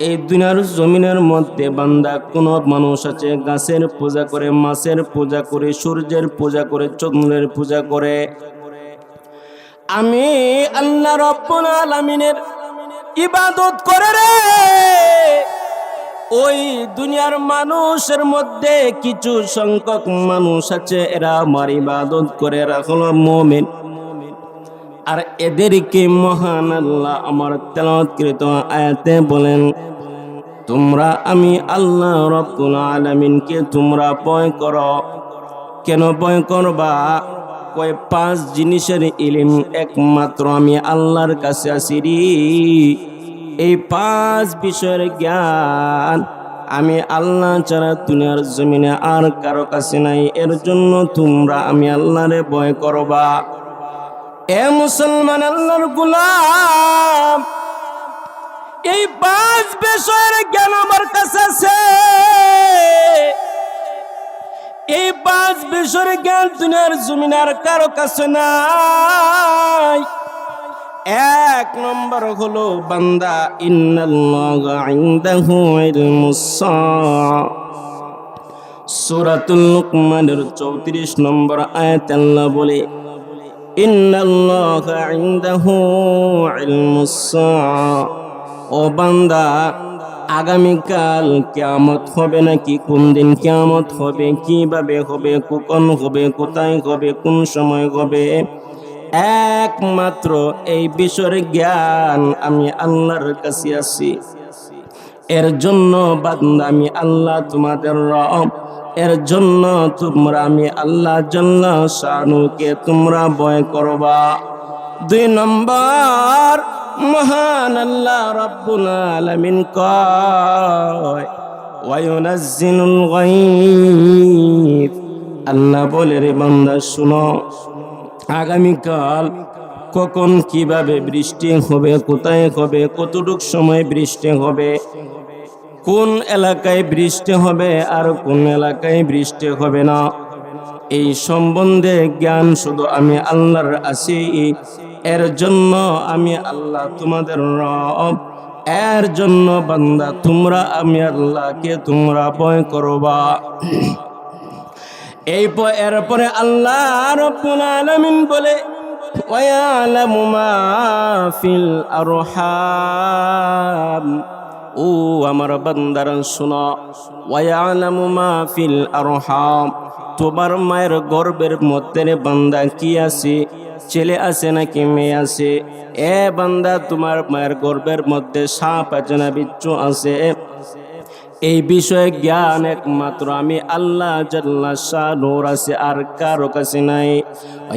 এই দুনিয়ার জমিনের মধ্যে বান্দা কোন মানুষ আছে গাছের পূজা করে, মাছের পূজা করে, সূর্যের পূজা করে, চন্দ্রের পূজা করে। আমি আল্লাহ রাব্বুল আলামিনের ইবাদত করে রে। ওই দুনিয়ার মানুষের মধ্যে কিছু সংখ্যক মানুষ আছে, এরা আমার ইবাদত করে, এরা হলো মুমিন। আর এদেরকে মহান আল্লাহ আমার তেলাওয়াতকৃত আয়াতে বলেন, তোমরা আমি আল্লাহ রাব্বুল আলামিনকে তোমরা ভয় করো। কেন ভয় করবা? কয় 5 জিনিসের ইলম একমাত্র আমি আল্লাহর কাছে আছি রে। এই 5 বিষয়ের জ্ঞান আমি আল্লাহ ছাড়া দুনিয়ার জমিনে আর কারো কাছে নাই। এর জন্য তোমরা আমি আল্লাহরে ভয় করবা। এ মুসলমান আল্লাহর গোলাম, এই 5 বিষয়ের জ্ঞান আমার কাছে আছে। এই 5 বিষয়ের জ্ঞান দুনিয়ার জমিনে আর কারো কাছে নাই। 1 নম্বর হলো বান্দা, ইন্নাল্লাহা ইনদাহু ইলমুস সাআ। সূরাতুল লুকমানের 34 নম্বর আয়াতে আল্লাহ বলে, ইন্নাল্লাহা ইনদাহু ইলমুস সাআ। ও বান্দা, আগামীকাল কিয়ামত হবে নাকি, কোন দিন কিয়ামত হবে, কিভাবে হবে, কখন হবে, কোথায় হবে, কোন সময় হবে, একমাত্র এই বিষয়ের জ্ঞান আমি আল্লাহর কাছে আছি। এর জন্য বান্দা আমি আল্লাহ তোমাদের রব। এর জন্য তোমরা আমি আল্লাহ জাল্লা শানুকে তোমরা ভয় করবা। 2 নম্বর, মহান আল্লাহ রাব্বুল আলামিন কয়, ওয়ায়ুনাজ্জিলুল গায়ব। আল্লাহ বলে, রে বান্দা শুনো, আগামীকাল কখন কিভাবে বৃষ্টি হবে, কোথায় হবে, কতটুক সময় বৃষ্টি হবে, কোন এলাকায় বৃষ্টি হবে আর কোন এলাকায় বৃষ্টি হবে না, এই সম্বন্ধে জ্ঞান শুধু আমি আল্লাহর আছি। এর জন্য আমি আল্লাহ তোমাদের রব। এর জন্য বান্দা তোমরা আমি আল্লাহকে তোমরা ভয় করবা। এরপরে আল্লাহ রাব্বুল আলামিন বলে, ওয়ায়ালামু মা ফিল আরহাম। ও আমার বান্দারা শোনো, ওয়ায়ালামু মা ফিল আরহাম। তোমার মায়ের গর্ভের মধ্যে রে বান্দা কি আছে, ছেলে আছে নাকি মেয়ে আছে? এ বান্দা, তোমার মায়ের গর্ভের মধ্যে সাপ আছে না বিচ্ছু আছে? এই বিষয়ে জ্ঞান একমাত্র আমি আল্লাহ জাল্লা শানুর আছে, আর কারো কাছে নাই।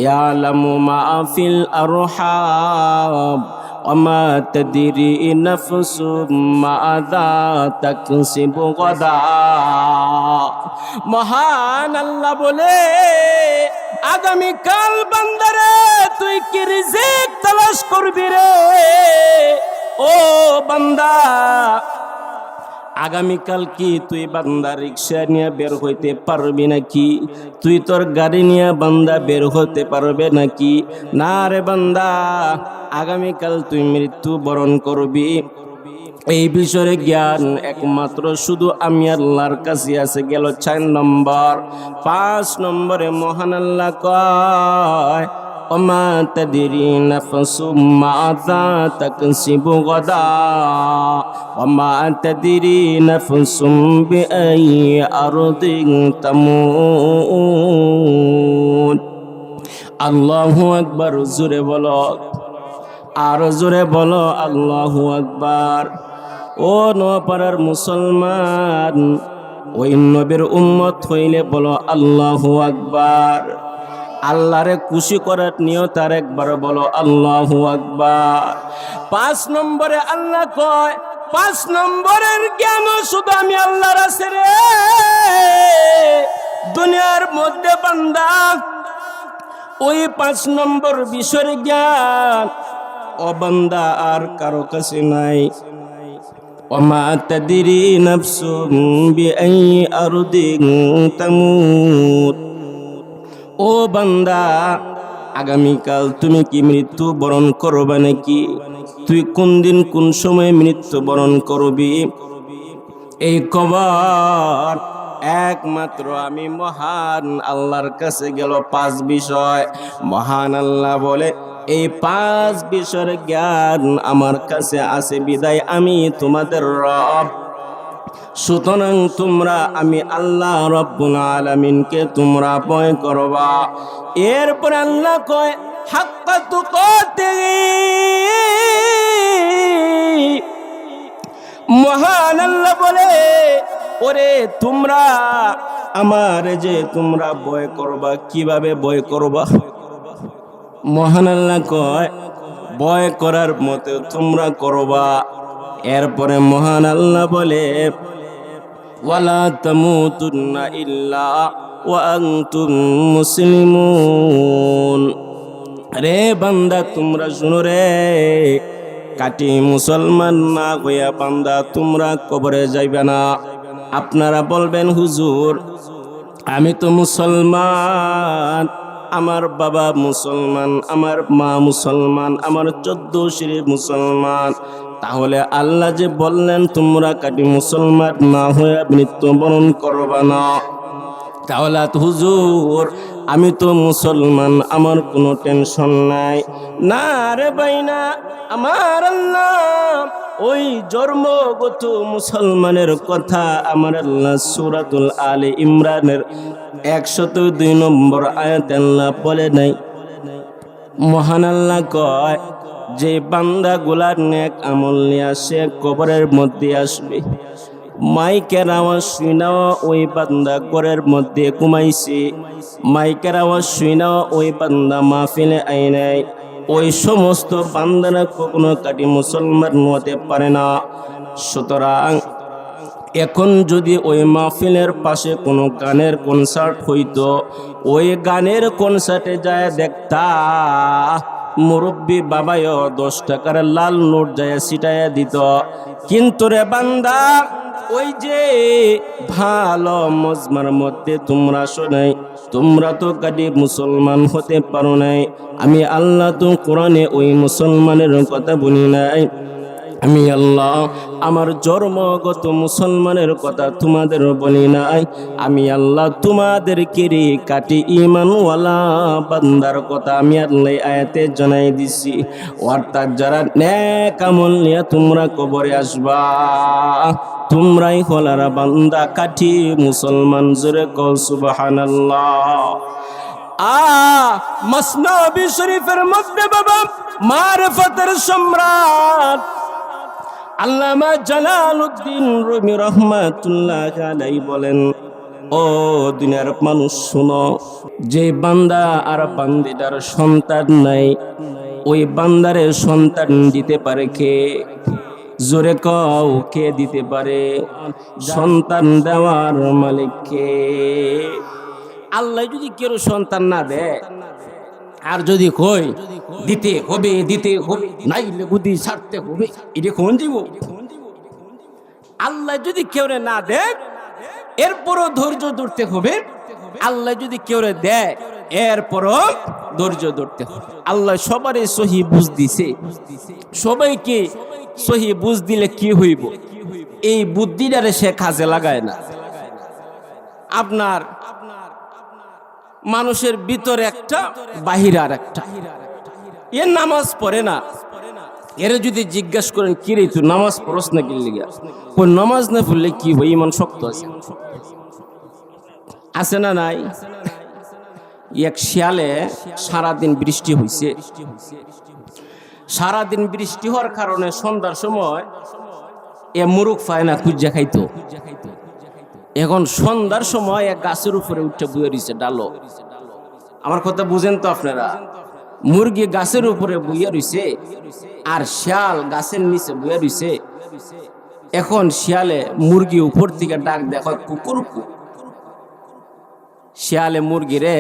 ইয়ালামু মা ফিল আরহাম ওয়ামা তাদরি নাফসুম মাযা তাকসিবু গাদা। মহান আল্লাহ বলে, আগামীকাল বান্দারে তুই কি রিজিক তালাশ করবি রে? ও বান্দা, আগামীকাল কি তুই বান্দা রিক্সা নিয়ে বের হইতে পারবি নাকি? তুই তোর গাড়ি নিয়ে বান্দা বের হতে পারবে নাকি? না রে বান্দা, আগামীকাল তুই মৃত্যু বরণ করবি। এই বিষয়ে জ্ঞান একমাত্র শুধু আমি আল্লাহর কাছে আছে। গেল 4 নম্বর। 5 নম্বরে মহান আল্লাহ কয়, ওমা তাদরি নাফসুম মাযা তাকসিবু গাদা ওমা তাদরি নাফসুম বিআইয়ি আরদিন তামুত। আল্লাহু আকবার। জোরে বলো, আর জোরে বলো আল্লাহু আকবার। ও নোয়াপাড়ার মুসলমান, ওই নবীর উম্মত হইলে বলো আল্লাহু আকবার। আল্লাহরে খুশি করার নিয়ত আর একবার বলো আল্লাহু আকবার। 5 নম্বরে আল্লাহ কয়, 5 নম্বরের জ্ঞান শুধু আমি আল্লাহর আছে রে। দুনিয়ার মধ্যে বান্দা ওই 5 নম্বর বিষয়ের জ্ঞান ও বান্দা আর কারো কাছে নাই। ওমা তাদরি নাফসুম বিআইয়ি আরদিন তামুত। ও বান্দা, আগামীকাল তুমি কি মৃত্যু বরণ করবে নাকি? তুই কোন দিন কোন সময় মৃত্যু বরণ করবি? এই কবর একমাত্র আমি মহান আল্লাহর কাছে গেল 5 বিষয়। মহান আল্লাহ বলে এই 5 বিষয়ের জ্ঞান আমার কাছে আছে বিদায় আমি তোমাদের রব। সুতরাং তোমরা আমি আল্লাহ রব্বুল আলামিনকে তোমরা ভয় করবা। এরপর আল্লাহ কয় হাক্কা তুকাতিহি, মহান আল্লাহ বলে ওরে তোমরা আমার যে তোমরা ভয় করবা, কিভাবে ভয় করবা? মহান আল্লাহ কয় ভয় করার মতো তোমরা করবা। এরপরে মহান আল্লাহ বলে ওয়ালা তামুতুন্না ইল্লা ওয়া আনতুম মুসলিমুন। রে বান্দা তোমরা শুনো রে, কাটি মুসলমান না হইয়া বান্দা তোমরা কবরে যাইবে না। আপনারা বলবেন হুজুর আমি তো মুসলমান, আমার বাবা মুসলমান, আমার মা মুসলমান, আমার 14 শরীর মুসলমান, তাহলে আল্লাহ যে বললেন তোমরা কাটি মুসলমান না হয়ে মৃত্যুবরণ করবা না, তাহলে হুজুর আমি তো মুসলমান, আমার কোনো টেনশন নাই। না রে বাইনা, আমার আল্লাহ ওই জন্মগত মুসলমানের কথা আমার আল্লাহ সূরাতুল আলে ইমরানের 102 নম্বর আয়াতে আল্লাহ বলে নাই? মহান আল্লাহ কয় যে বান্দা গুলার নেক আমল নিয়ে সে কবরের মধ্যে আসবে, মাইকের আওয়াজ শুনাও ওই বান্দা ঘরের মধ্যে ঘুমাইছে, মাইকের আওয়াজ শুনাও ওই বান্দা মাহফিলে আই নাই, ওই সমস্ত বান্দারা কখনো কাটি মুসলমান হতে পারে না। সুতরাং এখন যদি ওই মাহফিলের পাশে কোনো গানের কনসার্ট হইতো, ওই গানের কনসার্টে যায় দেখতা মুরব্বী বাবায়ও 10 টাকার লাল নোট যায় ছিটাইয়া দিত। কিন্তু রে বান্দা ওই যে ভালো মজমার মধ্যে তোমরা শোনাই, তোমরা তো কাটি মুসলমান হতে পারো নাই। আমি আল্লাহ তো কোরআনে ওই মুসলমানের কথা বলি নাই, আমি আল্লাহ আমার জন্মগত মুসলমানের কথা তোমাদের বলি নাই। আমি আল্লাহ তোমাদেরকে রে কাটি ঈমানওয়ালা বান্দার কথা আমি আল্লাহ আয়াতে জানাই দিছি। অর্থাৎ যারা নেক আমল নিয়ে তোমরা কবরে আসবা, তোমরাই হলারা বান্দা কাটি মুসলমান। জোরে কও সুবহানাল্লাহ। মসনবী শরীফের মধ্যে বাবা মারিফতের সম্রাট আল্লামা জালালউদ্দিন রুমি রহমাতুল্লাহ আলাইহি বলেন, ও দুনিয়ার মানুষ শোনো, যে বান্দা আর বান্দিটার সন্তান নাই, ওই বান্দারে সন্তান দিতে পারে কে? জোরে কও কে দিতে পারে? সন্তান দেওয়ার মালিক কে? আল্লাহ যদি কেউ সন্তান না দেয়, আর যদি কই দিতে হবে দিতে হবে, নাইলে বুদ্ধি ছাড়তে হবে, এটা কোন জীব? আল্লাহ যদি কেউ না দেয় এরপরও ধৈর্য ধরতে হবে, আল্লাহ যদি কেউ দেয় এরপরও ধৈর্য ধরতে হবে। আল্লাহ সবারই সহি বুঝ দিছে, সবাইকে সহি বুঝ দিলে কি হইব? এই বুদ্ধিটারে সে কাজে লাগায় না। আপনার মানুষের ভিতরে একটা বাহির আর একটা, এ নামাজ পড়ে না, এর যদি জিজ্ঞাসা করেন কি রে তুই নামাজ পড়স না কি লিগা, কোন নামাজ না পড়লে কি হয়? ইমান শক্ত আছে, আছে না নাই? এক শিয়ালে সারাদিন বৃষ্টি হইছে, সারাদিন বৃষ্টি হওয়ার কারণে সন্ধ্যার সময় এ মুরুখ পায় না, খুঁজা খাইতো। এখন সন্ধ্যার সময় এক গাছের উপরে উঠে বইয়ে রয়েছে ডালো। আমার কথা বুঝেন তো আপনারা? মুরগি গাছের উপরে বইয়ে রয়েছে আর শিয়াল গাছের নিচে বইয়ে রয়েছে। এখন শিয়ালে মুরগি উপর থেকে ডাক দেখো কুকুরকু। শিয়ালে মুরগি রে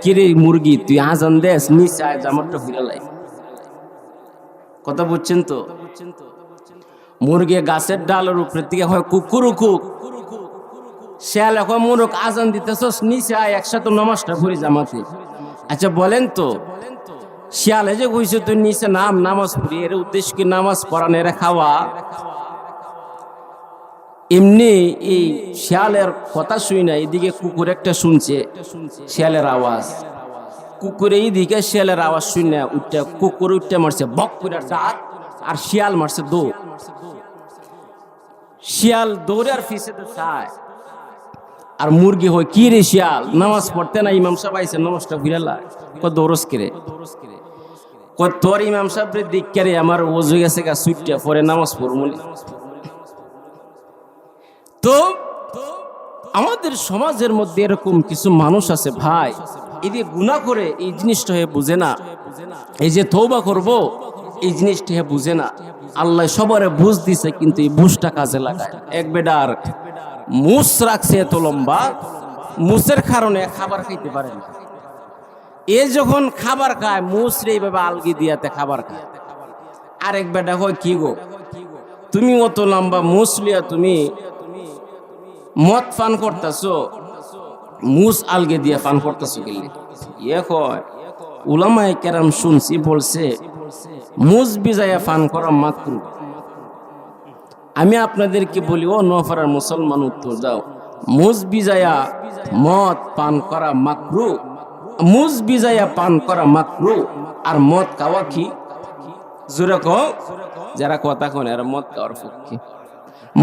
কিরে মুরগি তুই আজান দেস, নিচে আয় জামারটা ফিরালাই। কথা বুঝছেন তো? মুরগি গাছের ডালের উপরে থেকে হয় কুকুরকু, শিয়াল এখন মুরগ আজান দিতেছস নিচে আয় একসাথে নামাজটা পড়ি জামাতে। আচ্ছা বলেন তো শিয়ালে যে কইছে তুই নিচে নামাজ পড়ি, এর উদ্দেশ্য কি নামাজ পড়ানো খাওয়া? এমনি এই শিয়ালের কথা শুই না, এদিকে কুকুর একটা শুনছে শিয়ালের আওয়াজ, কুকুরে এইদিকে শিয়ালের আওয়াজ শুই না, উঠটা কুকুর উঠতে মারছে বক করে দাঁত, আর শিয়াল মারছে দৌড়। শিয়াল দৌড়ে আর ফিসেতে চায়, আর মুরগি হয় কি রে শিয়াল নামাজ পড়তে না, ইমাম সাহেব আইছে নমস্কার ফিরালা দৌড়স কিরে, তোর ইমাম সাহেবের দিক কে রে, আমার ওজু গেছে গা সুইটটা পরে নামাজ পড়বো। তো আমাদের সমাজের মধ্যে এরকম কিছু মানুষ আছে ভাই, এই যে গুনাহ করে এই জিনিসটা বুঝে না, এই যে তওবা করব এই জিনিসটা বুঝে না। আল্লাহ সবারে বুঝ দিছে, কিন্তু এই বুঝটা কাজে লাগায়। এক বেডার মুস রাখছে এত লম্বা, মুসের কারণে খাবার খাইতে পারে না। এ যখন খাবার খায় মুস রে এইভাবে আলগি দিয়াতে খাবার খায়। আরেক বেটা হয় কি গো, তুমি অত লম্বা মুস লিয়া তুমি মদ পান করতেছো, মুস আলগে দিয়ে পান করতেছো গেলে? ইয়ে কয় উলামায়ে কেরাম শুনছি বলছে মুস বিজায়া পান করা মাকরু। আমি আপনাদেরকে বলি, ও নোয়াপাড়ার মুসলমান উত্তর দাও, মুস বিজায়া মদ পান করা মাকরু, মুস বিজায়া পান করা মাকরু, আর মদ খাওয়া কি? জোরে কও, যারা কথা কন এরা মদ খাওয়ার পক্ষে।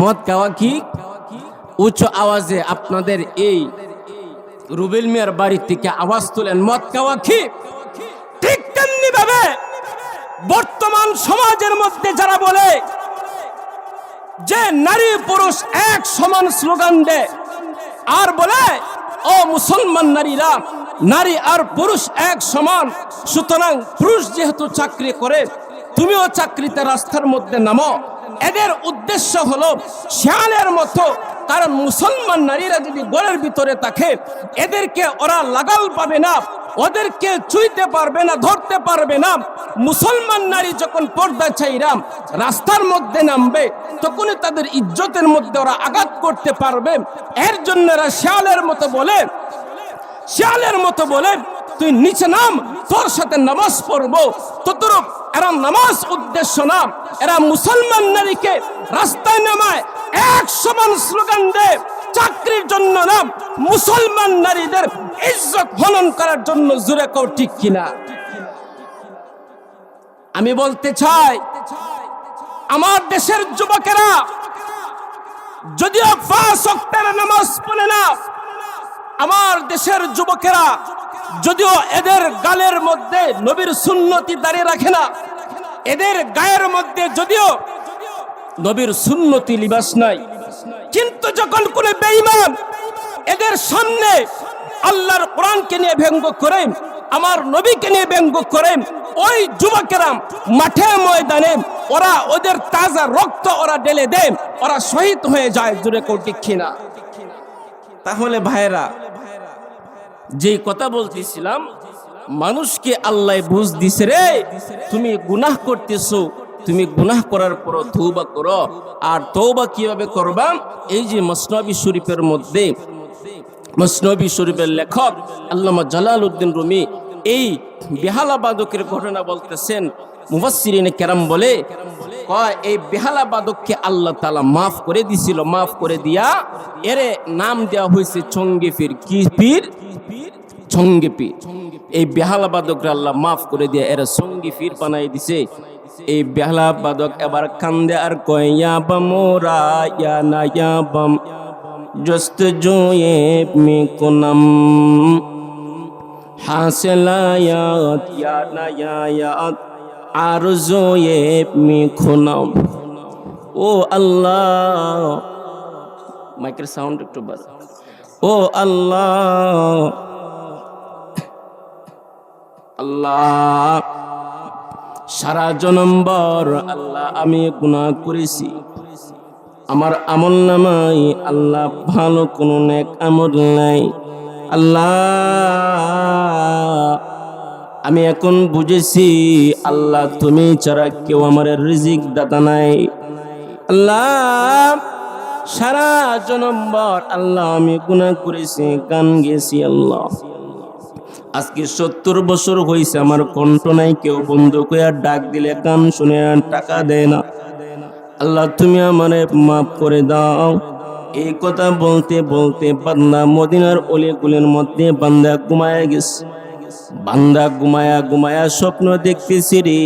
মদ খাওয়া কি? উচ্চ আওয়াজে আপনাদের এই রুবেল মিয়ার বাড়ি থেকে আওয়াজ তুলেন, মদ খাওয়া কি? ঠিক তেমনি ভাবে বর্তমান সমাজের মধ্যে যারা বলে যে নারী পুরুষ এক সমান স্লোগান দেয়, আর বলে ও মুসলমান নারীরা, নারী আর পুরুষ এক সমান, সুতরাং পুরুষ যেহেতু চাকরি করে তুমিও চাকরিতে রাস্তার মধ্যে নামো। এদের উদ্দেশ্য হলো শিয়ালের মতো, কারণ মুসলমান নারীরা যদি ঘরের ভিতরে থাকে এদেরকে ওরা লাগাল পাবে না, ওদেরকে চুইতে পারবে না, ধরতে পারবে না। মুসলমান নারী যখন পর্দা ছাইরা রাস্তার মধ্যে নামবে তখনই তাদের ইজ্জতের মধ্যে ওরা আঘাত করতে পারবে। এর জন্য এরা শিয়ালের মতো বলে, শিয়ালের মতো বলে তুই নিচে নাম, তোর সাথে নামাজ পড়বো। ততরূপ এরা নামাজ উদ্দেশ্য না, এরা মুসলমান নারীকে রাস্তায় নামায় এক সমান স্লোগান দেয়, চাকরির জন্য না, মুসলমান নারীদের ইজ্জত হনন করার জন্য। জোরে কও ঠিক কিনা? আমি বলতে চাই, আমার দেশের যুবকেরা যদিও 5 ওয়াক্তের নামাজ পড়ে না, আমার দেশের যুবকেরা যদিও এদের গালের মধ্যে নবীর সুন্নতি দাঁড়িয়ে রাখে না, এদের গায়ের মধ্যে যদিও নবীর সুন্নতি লিবাস নাই, কিন্তু যখন কোন বেঈমান এদের সামনে আল্লাহর কোরআনকে নিয়ে ব্যঙ্গ করে, আমার নবীকে নিয়ে ব্যঙ্গ করে, ওই যুবকেরা মাঠে ময়দানে ওরা ওদের তাজা রক্ত ওরা ঢেলে দেয়, ওরা শহীদ হয়ে যায়। জোরে কও ঠিক কিনা? তাহলে ভাইরা, যেই কথা বলতেছিলাম, মানুষকে আল্লাহ বুঝ দিছে রে, তুমি গুনাহ করতেছো, তুমি গুনাহ করার পর তওবা করো। আর তওবা কিভাবে করবা? এই যে মসনবী শরীফের মধ্যে, মসনবী শরীফের লেখক আল্লামা জালালউদ্দিন রুমি এই বেহালা বাদকের ঘটনা বলতেছেন। মুফাসসিরিনে কেরাম বলে, কয় এই বেহালা বাদককে আল্লাহ তাআলা মাফ করে দিছিল, মাফ করে দিয়া এরে নাম দেওয়া হয়েছে চঙ্গে পীর। কি পীর? চঙ্গে পীর। এই বেহালা বাদকরা আল্লাহ মাফ করে দিয়া এরা চঙ্গে পীর বানাই দিছে। এই বেহালা বাদক এবার কান্দে আর কয়, ইয়া বামোরা ইয়া না ইয়া বাম জস্ত জোয়ে মে কোনাম হাসলায়াত ইয়া না ইয়াত আরজোয়ে মে কোনাম। ও আল্লাহ, মাইকের সাউন্ড একটু বাড়া। ও আল্লাহ, আল্লাহ সারা জনম্বর আল্লাহ আমি গুনাহ করেছি, আমার আমল নামায় আল্লাহ ভালো কোনো নেক আমল নাই। আল্লাহ আমি এখন বুঝেছি আল্লাহ তুমি ছাড়া কেউ আমার রিজিক দাতা নাই। আল্লাহ সারা জনম্বর আল্লাহ আমি গুনাহ করেছি, গান গেছি। আল্লাহ আজকে 70 বছর হয়েছে আমার কণ্ঠ নাই, কেউ বন্ধু কইয়া ডাক দিলে গান শুনে টাকা দেয় না। আল্লাহ তুমি আমারে মাফ করে দাও। এই কথা বলতে বলতে বান্দা মদিনার অলিগুলির মধ্যে বান্দা ঘুমায়া গেছে। বান্দা ঘুমায়া ঘুমায়া স্বপ্ন দেখতেছি রে,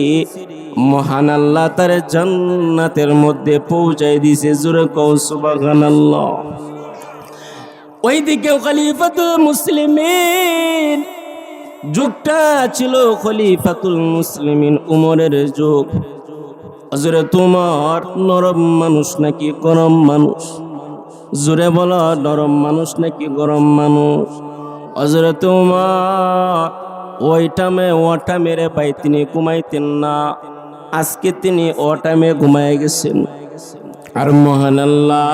মহান আল্লাহ তার জান্নাতের মধ্যে পৌঁছায় দিছে। জোরে কও সুবহানাল্লাহ। ওইদিকে খলিফাতুল মুসলিমিন যুগটা ছিল খলিফাতুল মুসলিমিন উমরের যুগ। হযরত উমর নরম মানুষ নাকি গরম মানুষ? জোরে বলো, নরম মানুষ নাকি গরম মানুষ? হযরত উমর ওই টাইমে ওটা মেরে পাই তিনি ঘুমাইতেন না। আজকে তিনি ও টাইমে ঘুমায় গেছেন। আর মহান আল্লাহ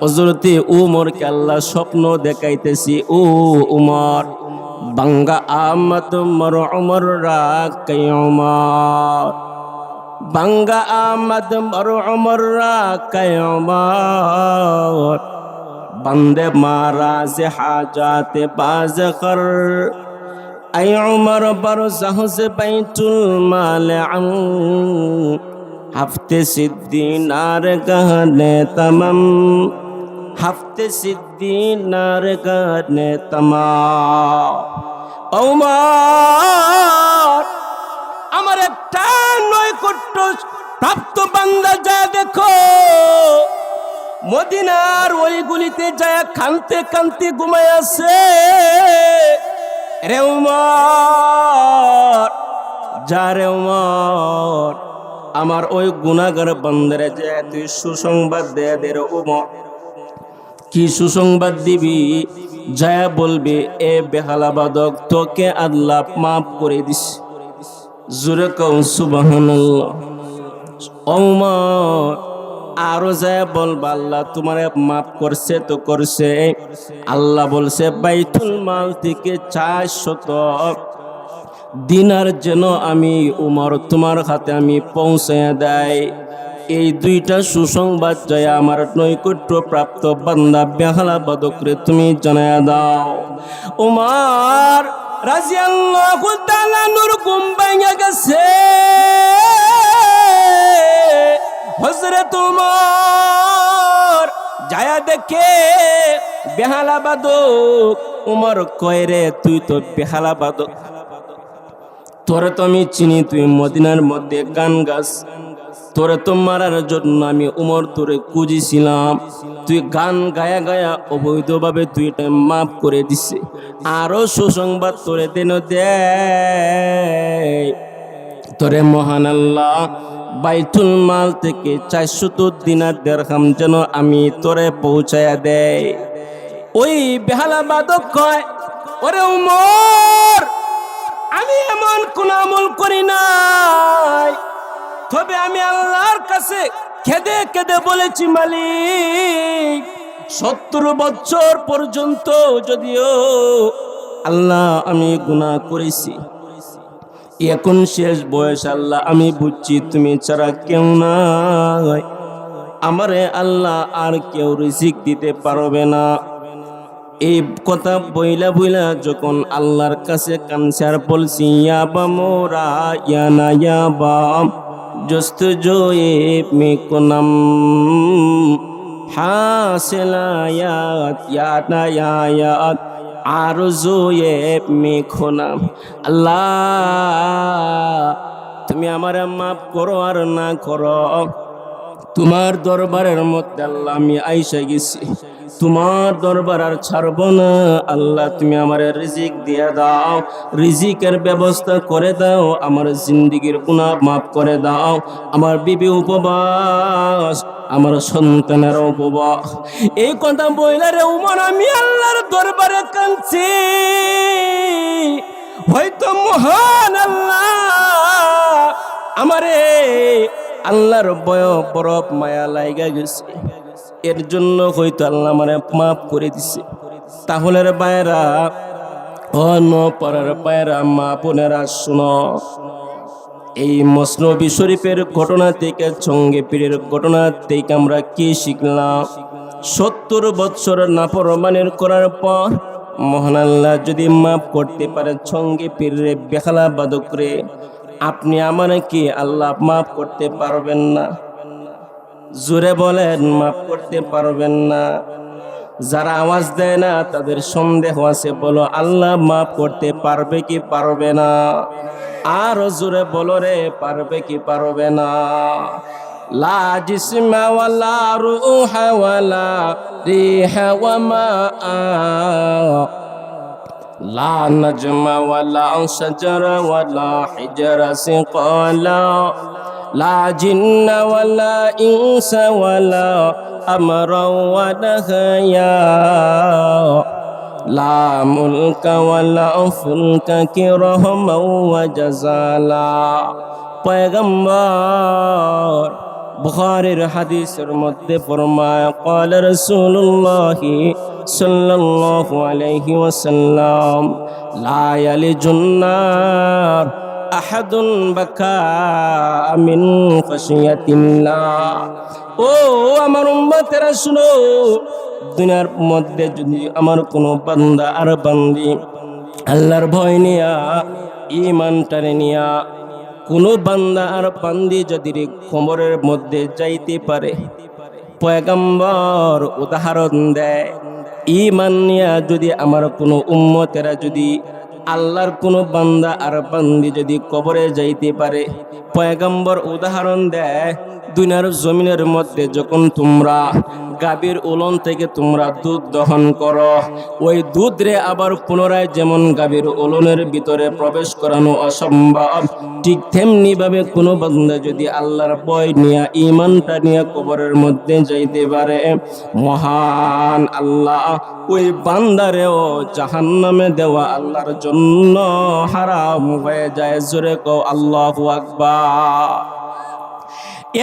হযরত উমরকে আল্লাহ স্বপ্ন দেখাইতেছি, ও উমর বাঙ্গা আমত মর উমর রাকাই উমর, বাঙ্গা আমদ মর উমর রাকাই উমর, बंदे मारा से हाजात बाज कर ऐ उमर बरज़ह से बैतुल माल अम हफ्ते सिद्दी नार गहने तमम, हफ्ते सिद्दी नार गहने तमाम। उमर আমার একটা নৈকট্য প্রাপ্ত বান্দা যায় দেখো, মদিনার ওই গুলিতে যায় কানতে কানতে ঘুমায় আছে। রে উমর যা রে উমর, আমার ওই গুনাহগার বান্দারে যে তুই সুসংবাদ দে দে রে উমর। কি সুসংবাদ দিবি? যায় বলবি এ বেহালাবাদক তোকে আল্লাহ মাফ করে দিস। জোরে কও সুবহানাল্লাহ। ওমর আরো যায় বলবা আল্লাহ তোমারে মাফ করছে তো করছে। আল্লাহ বলছে বাইতুল মাল থেকে 400 দিনার যেন আমি উমর তোমার হাতে আমি পৌঁছায়া দেয়। এই দুইটা সুসংবাদ জয় আমার নৈকট্য প্রাপ্ত বান্দা বেহালাবাদকরে তুমি জানায়া দাও। উমর রাদিয়াল্লাহু তাআলা নূর ঘুম ভাঙা গেছে। হযরত উমর যায়া দেখে বেহালাবাদক। উমর কয় রে তুই তো বেহালাবাদক, তোরে তো আমি চিনি, তুই মদিনার মধ্যে গান গাস, তোরে তো মারার জন্য আমি উমর তোরে খুঁজিছিলাম। তুই গান গায়া গায়া অবৈধভাবে তুই এটা মাফ করে দিছে। আরো সুসংবাদ তোরে দেন দে, তোরে মহান আল্লাহ বাইতুল মাল থেকে 400 দিনার দিরহাম যেন আমি তোরে পৌঁছায়া দেয়। ওই বেহালাবাদক কয় ওরে উমর আমি এমন কোন আমল করি নাই, তবে আমি আল্লাহর কাছে কেঁদে কেঁদে বলেছি মালিক 70 বছর পর্যন্ত যদিও আল্লাহ আমি গুনাহ করেছি, এখন শেষ বয়স আল্লাহ আমি বুঝছি তুমি ছাড়া কেউ নাই, আমারে আল্লাহ আর কেউ রিজিক দিতে পারবে না। এই কথা বইলা বইলা যখন আল্লাহর কাছে কানসার বলছি ইয়াবা মোরা ইয়ানা ইয়াবা জস্ত জোয়েব মে কোনাম হাসিলায়াত ইয়ানা ইয়াত আরজুয়েব মে কোনাম। আল্লাহ তুমি আমারে মাফ করো আর না করো, তোমার দরবারের মধ্যে আল্লাহ আমি আইসা গেছি, তোমার দরবার আর ছাড়ব না। আল্লাহ তুমি আমার রিজিক দিয়ে দাও, রিজিকের ব্যবস্থা করে দাও, আমার জিন্দেগির গুনাহ মাফ করে দাও, আমার বিবি উপবাস, আমার সন্তানের উপবাস। এই কথা বইলা রে উমর আমি আল্লাহর দরবারে কাঁদছি। হয়তো মহান আল্লাহ আমারে আল্লাহর বরফ মায়া লাইগা গেছে, এর জন্য হয়তো আল্লাহ আমারে মাফ করে দিছে। তাহলে রে ভাইরা, ও নপাড়ার ভাইরা, মা বোনেরা শুনো, এই মসনবী শরীফের ঘটনা থেকে, চঙ্গে পীরের ঘটনা থেকে আমরা কি শিখলাম? 70 বছর নাফরমানি করার পর মহান আল্লাহ যদি মাফ করতে পারে সঙ্গে পীরে বেহালা বাদক রে, আপনি আমার কি আল্লাহ মাফ করতে পারবেন না? জোরে বলেন, মাফ করতে পারবেন না? যারা আওয়াজ দেয় না তাদের সন্দেহ আছে, বলো আল্লাহ মাফ করতে পারবে কি পারবে না? আর জোরে বলো রে, পারবে কি পারবে না? লা জিসমা ওয়ালা রূহা ওয়ালা রিহা ওয়া মা লা নাজমা ওয়ালা শাজারা ওয়ালা হিজরা সিকালা লা জিন্না ওয়ালা ইনসা ওয়ালা আমরা ওয়া নাহয়া লা মুলকা ওয়ালা ফুলকা কিরহমা ওয়া জাযালা। পয়গম্বর বুখারীর হাদিসের মধ্যে ফরমায়, ক্বালা রাসূলুল্লাহি সাল্লাল্লাহু আলাইহি ওয়াসাল্লাম, লা ইয়ালিজুন নার আহাদুন বাকা মিন খাশিয়াতিল্লাহ। ও আমার উম্মতেরা শুনো, দুনিয়ার মধ্যে যদি আমার কোনো বান্দা আর বান্দি আল্লাহর ভয় নিয়া ঈমানটারে নিয়া কোনো বান্দা আর বান্দি যদি কবরের মধ্যে যাইতে পারে, পয়গম্বর উদাহরণ দেয়, ঈমান নিয়া যদি আমার কোনো উম্মতেরা যদি আল্লাহর কোনো বান্দা আর বান্দি যদি কবরে যাইতে পারে, পয়গম্বর উদাহরণ দেয়, দুনিয়ার জমিনের মধ্যে যখন তোমরা গাভীর উলন থেকে তোমরা দুধ দহন করো, ওই দুধ রে আবার পুনরায় যেমন গাভীর উলনের ভিতরে প্রবেশ করানো অসম্ভব, ঠিক তেমনি ভাবে কোনো বান্দা যদি আল্লাহর ভয় নিয়ে ঈমানটা নিয়ে কবরের মধ্যে যাইতে পারে, মহান আল্লাহ ওই বান্দারেও জাহান্নামে দেওয়া আল্লাহর জন্য হারাম হয়ে যায়। জোরে কও আল্লাহু আকবার।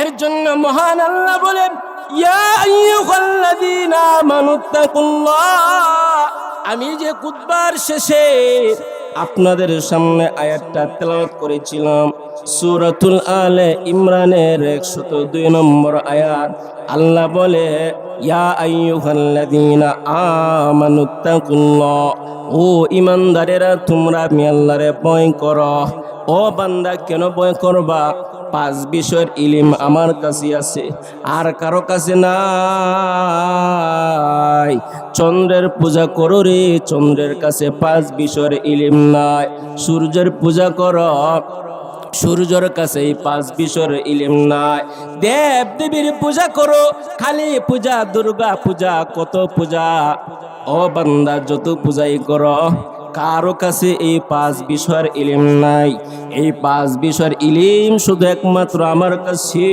এর জন্য মহান আল্লাহ বলেন, ইয়া আইয়ুহাল্লাযীনা আমানুত্তাকুল্লাহ। আমি যে খুতবার শেষে আপনাদের সামনে আয়াতটা তেলাওয়াত করেছিলাম, সূরাতুল আলে ইমরানের 102 নম্বর আয়াত। আল্লাহ বলে, ইয়া আইয়ুহাল্লাযীনা আমানুত্তাকুল্লাহ, ও ঈমানদারেরা তোমরা আমি আল্লাহরে ভয় করো। ও বান্দা, কেন ভয় করবা? 5 বিষয়ের ইলম আমার কাছে আছে, আর কারো কাছে নাই। চন্দ্রের পূজা করো রে, চন্দ্রের কাছে 5 বিষয়ের ইলম নাই। সূর্যের পূজা করো, সূর্যের কাছে 5 বিষয়ের ইলম নাই। দেব দেবীর পূজা করো, কালী পূজা, দুর্গা পূজা, কত পূজা। ও বান্দা, যত পূজাই করো, কারো কাছে এই 5 বিষয়ের ইলম নাই। এই 5 বিষয়ের ইলম শুধু একমাত্র আমার কাছে।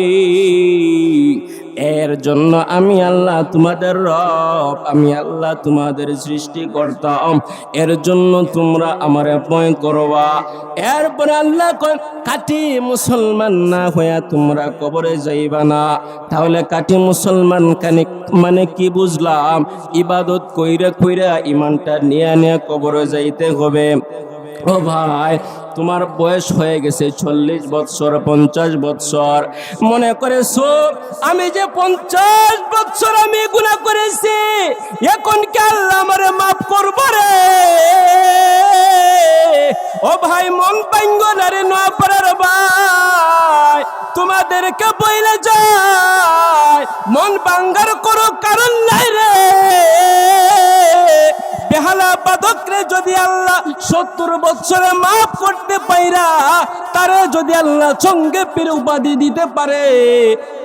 এর জন্য আমি আল্লাহ তোমাদের রব, আমি আল্লাহ তোমাদের সৃষ্টিকর্তা। এর জন্য তোমরা আমারে ভয় করবা। এরপরে আল্লাহ কয়, কাটি মুসলমান না হইয়া তোমরা কবরে যাইবা না। তাহলে কাটি মুসলমান মানে কি বুঝলাম? ইবাদত কইরা কইরা ঈমানটা নিয়ে নিয়ে কবরে যাইতে হবে। ও ভাই, তোমার বয়স হয়ে গেছে 40 বৎসর, 50 বৎসর, মনে করেছো আমি যে 50 বৎসর আমি গুনাহ করেছি, এখন কি আল্লাহ আমারে মাফ করবে রে? ও ভাই, মন ভাঙ্গো না রে নোয়াপাড়ার ভাই, তোমাদেরকে বইলে যায়, মন ভাঙ্গার কোনো কারণ নাই রে। বেহালা বাদকরে যদি আল্লাহ 70 বছরে মাফ করতে পাইরা, তারে যদি আল্লাহ সঙ্গে পীর উপাধি দিতে পারে,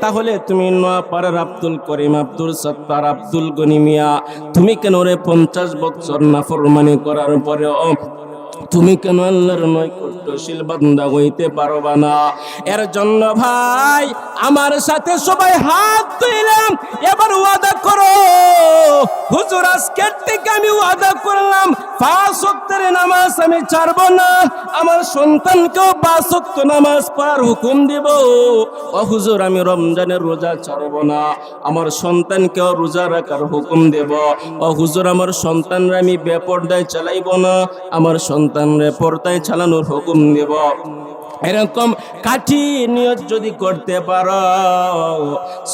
তাহলে তুমি নোয়াপাড়ার আব্দুল করিম, আব্দুল সত্তার, আব্দুল গনি মিয়া, তুমি কেন রে 50 বছর নাফরমানি করার পরেও তুমি কেন আল্লাহর নৈকট্যশীল বান্দা হইতে পারবা না? এর জন্য ভাই, আমার সাথে সবাই হাত তুললাম, এবার ওয়াদা করো, হুজুর আজকের থেকে আমি ওয়াদা করলাম 5 ওয়াক্তের নামাজ আমি ছাড়ব না, আমার সন্তানকেও 5 ওয়াক্ত নামাজ পড়ার হুকুম দিব। ও হুজুর, আমি রমজানের রোজা ছাড়ব না, আমার সন্তানকেও রোজা রাখার হুকুম দেব। ও হুজুর, আমার সন্তানরা আমি বেপরদায় চালাইব না, আমার সন্তানরে পর্দায় চালানোর হুকুম দেব। এরকম কাঠি নিয়ত যদি করতে পারো,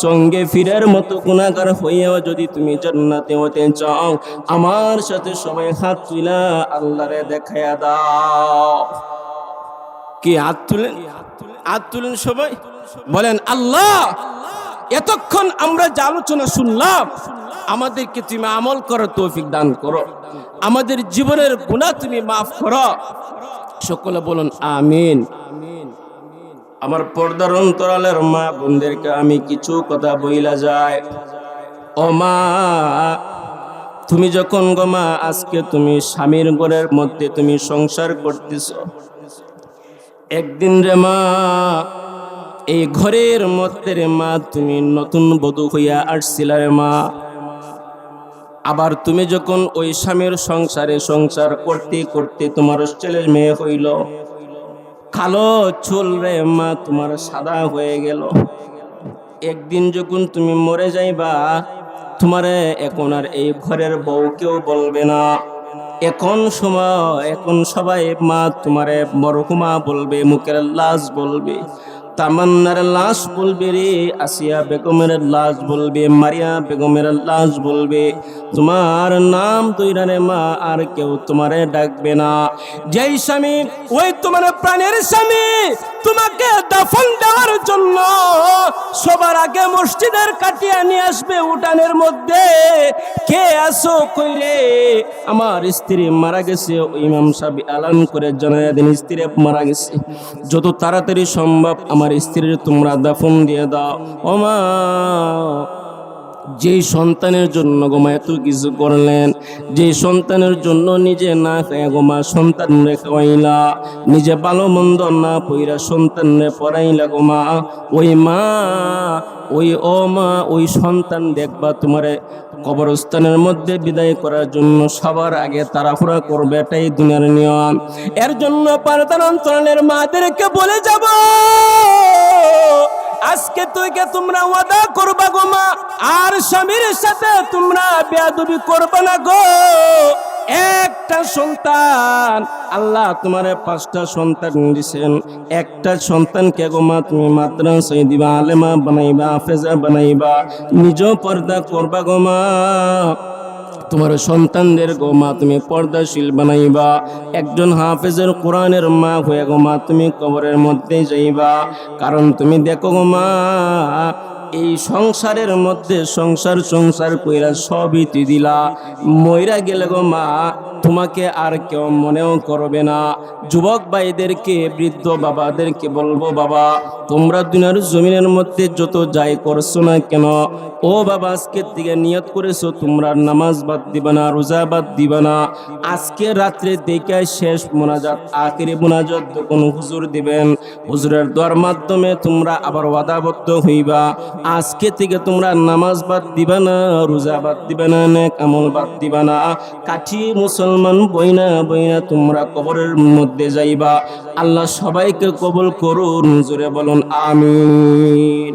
সঙ্গে ফিরের মতো গুনাহগার হইয়াও যদি তুমি জান্নাতে হতে চাও, আমার সাথে সবাই হাত তুলা আল্লাহরে দেখায়া দাও। কি হাত তুলেন? হাত তুলেন সবাই, বলেন আল্লাহ, এতক্ষণ আমরা যে আলোচনা শুনলাম, আমাদেরকে তুমি আমল করার তৌফিক দান করো, আমাদের জীবনের গুনাহ তুমি মাফ করো। সকলে বলুন আমিন। আমার পর্দার অন্তরালের মা বোনদেরকে আমি কিছু কথা বইলা যায়। ও মা, তুমি যখন গো মা আজকে তুমি স্বামীর ঘরের মধ্যে তুমি সংসার করতেছ, একদিন রে মা এই ঘরের মধ্যে রে মা তুমি নতুন বধূ হইয়া আসছিলা রে মা। আবার তুমি যখন ওই স্বামীর সংসারে সংসার করতে করতে তোমার ছেলে মেয়ে হইল, কালো চুল রে মা তোমার সাদা হয়ে গেল। একদিন যখন তুমি মরে যাইবা, তোমারে এখন আর এই ঘরের বউ কেউ বলবে না। এখন সবাই মা তোমারে মরহুমা বলবে, মুখের লাশ বলবে, তামান্নার লাশ বলবে রে, আসিয়া বেগমের লাশ বলবে, মারিয়া বেগমের লাশ বলবে। তোমার নাম তৈরারে মা আর কেউ তোমারে ডাকবে না। যেই স্বামী, ওই তোমার প্রাণের স্বামী, তোমাকে দাফন দেওয়ার জন্য সবার আগে মসজিদের কাটিয়া নিয়ে আসবে উঠানের মধ্যে। কে আসো কই রে? আমার স্ত্রী মারা গেছে। ইমাম সাহেব এলান করে জানাইয়া দিন, স্ত্রী মারা গেছে, যত তাড়াতাড়ি সম্ভব আমার স্ত্রীর তোমরা দাফন দিয়ে দাও। ও মা, যেই সন্তানের জন্য গোমা এত কিছু করলেন, যে সন্তানের জন্য নিজে না খাইয়া গোমা সন্তান রে খাওয়াইলা, নিজে ভালো মন্দ না পইরা সন্তান রে পড়াইলা গোমা, ওই মা, ও মা, ওই সন্তান দেখবা তোমারে কবরস্থানের মধ্যে বিদায় করার জন্য সবার আগে তাড়াহুড়া করবে, এটাই দুনিয়ার নিয়ম। এর জন্য পর্দার অন্তরালের মাদেরকে বলে যাব, আজকে থেকে তোমরা ওয়াদা করবা গো মা, আর স্বামীর সাথে তোমরা বেয়াদবি করবা না গো। একটা সন্তান, আল্লাহ তোমারে 5টা সন্তান দিয়েছেন, একটা সন্তানকে গো মা তুমি মাদ্রাসায় দিবা, আলেমা বানাইবা, হাফেজা বানাইবা, নিজেও পর্দা করবা গো মা। তোমার সন্তানদের গো মা তুমি পর্দাশীল বানাইবা, একজন হাফেজের কোরআনের মা হয়ে গো মা তুমি কবরের মধ্যে যাইবা। কারণ তুমি দেখো গো মা, এই সংসারের মধ্যে সংসার কইরা সবই তুই দিলা, মইরা গেলে গো মা তোমাকে আর কেউ মনেও করবে না। যুবক ভাইদেরকে, বৃদ্ধ বাবাদেরকে বলবো, বাবা তোমরা দুনিয়ার জমিনের মধ্যে যত যাই করছো না কেন, ও বাবা আজকের দিকে নিয়ত করেছো তোমরা নামাজ বাদ দিবা না, রোজা বাদ দিবা না। আজকে রাত্রে দেখে শেষ মোনাজাত, আখিরি মোনাজাত যখন হুজুর দিবেন, হুজুরের দোয়ার মাধ্যমে তোমরা আবার ওয়াদাবদ্ধ হইবা, আজকে থেকে তোমরা নামাজ বাদ দিবা না, রোজা বাদ দিবা না, নেক আমল বাদ দিবা না। কাঠি মুসলমান বইনা তোমরা কবরের মধ্যে যাইবা। আল্লাহ সবাইকে কবুল করুন, জোরে বলুন আমিন।